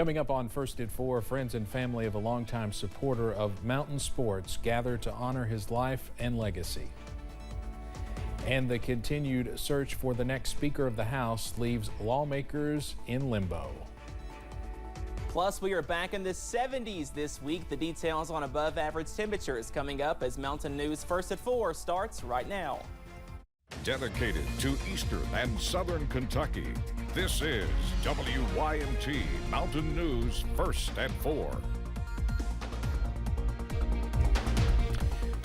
Coming up on First at 4, friends and family of a longtime supporter of mountain sports gather to honor his life and legacy. And the continued search for the next Speaker of the House leaves lawmakers in limbo. Plus, we are back in the 70s this week. The details on above average temperatures coming up as Mountain News First at 4 starts right now. Dedicated to Eastern and Southern Kentucky, this is WYMT Mountain News First at 4.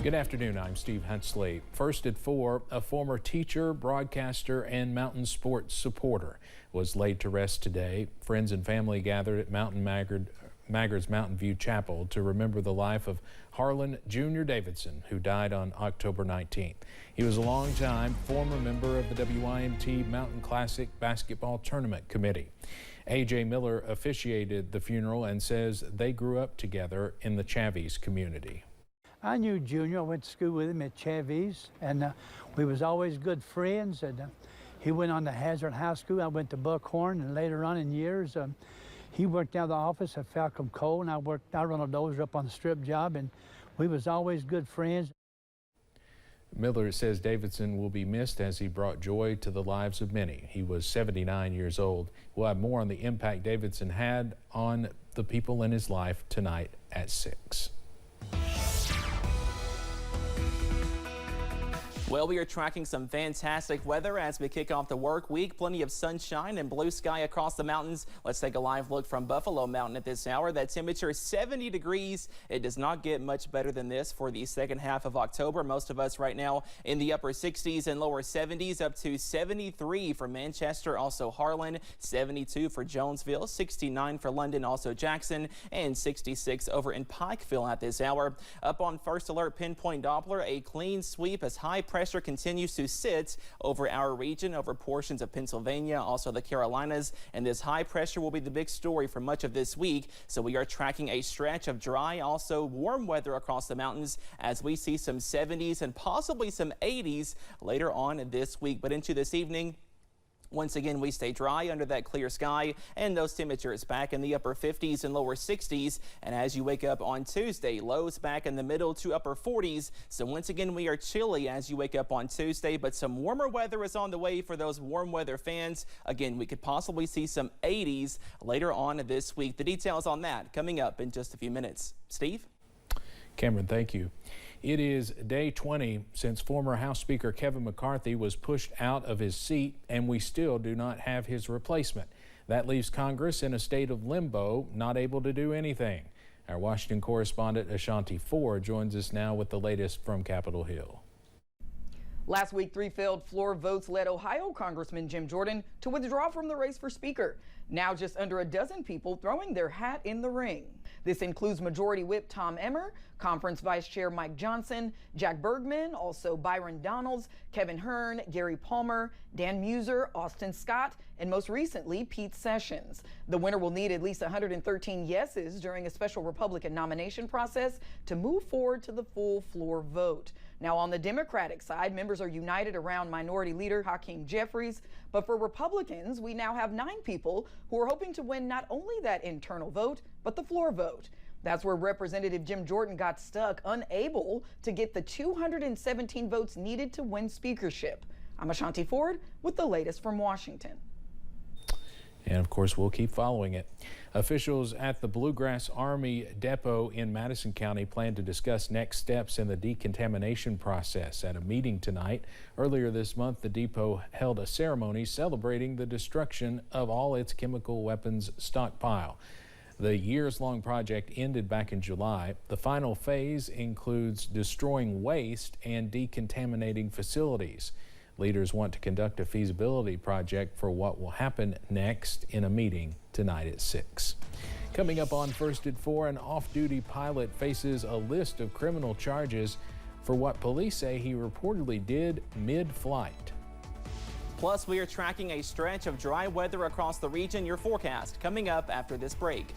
Good afternoon, I'm Steve Hensley. First at 4, a former teacher, broadcaster, and mountain sports supporter was laid to rest today. Friends and family gathered at Maggard's Mountain View Chapel to remember the life of Harlan Jr. Davidson, who died on October 19th. He was a longtime former member of the WYMT Mountain Classic Basketball Tournament Committee. A.J. Miller officiated the funeral and says they grew up together in the Chavies community. I knew Junior. I went to school with him at Chavies, and we was always good friends. And he went on to Hazard High School. I went to Buckhorn, and later on in years, he worked down the office at Falcon Coal, and I run a dozer up on the strip job, and we was always good friends. Miller says Davidson will be missed as he brought joy to the lives of many. He was 79 years old. We'll have more on the impact Davidson had on the people in his life tonight at 6. Well, we are tracking some fantastic weather as we kick off the work week. Plenty of sunshine and blue sky across the mountains. Let's take a live look from Buffalo Mountain at this hour. That temperature is 70 degrees. It does not get much better than this for the second half of October. Most of us right now in the upper 60s and lower 70s, up to 73 for Manchester, also Harlan, 72 for Jonesville, 69 for London, also Jackson, and 66 over in Pikeville at this hour. Up on first alert pinpoint Doppler, a clean sweep as high pressure continues to sit over our region, over portions of Pennsylvania, also the Carolinas, and this high pressure will be the big story for much of this week. So we are tracking a stretch of dry, also warm weather across the mountains as we see some 70s and possibly some 80s later on this week. But into this evening, once again, we stay dry under that clear sky, and those temperatures back in the upper 50s and lower 60s. And as you wake up on Tuesday, lows back in the middle to upper 40s. So once again, we are chilly as you wake up on Tuesday, but some warmer weather is on the way for those warm weather fans. Again, we could possibly see some 80s later on this week. The details on that coming up in just a few minutes. Steve? Cameron, thank you. It is day 20 since former House Speaker Kevin McCarthy was pushed out of his seat, and we still do not have his replacement. That leaves Congress in a state of limbo, not able to do anything. Our Washington correspondent Ashanti Ford joins us now with the latest from Capitol Hill. Last week, 3 failed floor votes led Ohio Congressman Jim Jordan to withdraw from the race for Speaker. Now just under a dozen people throwing their hat in the ring. This includes Majority Whip Tom Emmer, Conference Vice Chair Mike Johnson, Jack Bergman, also Byron Donalds, Kevin Hearn, Gary Palmer, Dan Muser, Austin Scott, and most recently Pete Sessions. The winner will need at least 113 yeses during a special Republican nomination process to move forward to the full floor vote. Now on the Democratic side, members are united around Minority Leader Hakeem Jeffries, but for Republicans, we now have 9 people who are hoping to win not only that internal vote, but the floor vote. That's where Representative Jim Jordan got stuck, unable to get the 217 votes needed to win speakership. I'm Ashanti Ford with the latest from Washington. And of course, we'll keep following it. Officials at the Bluegrass Army Depot in Madison County plan to discuss next steps in the decontamination process at a meeting tonight. Earlier this month, the depot held a ceremony celebrating the destruction of all its chemical weapons stockpile. The years-long project ended back in July. The final phase includes destroying waste and decontaminating facilities. Leaders want to conduct a feasibility project for what will happen next in a meeting tonight at 6. Coming up on First at 4, an off-duty pilot faces a list of criminal charges for what police say he reportedly did mid-flight. Plus, we are tracking a stretch of dry weather across the region. Your forecast coming up after this break.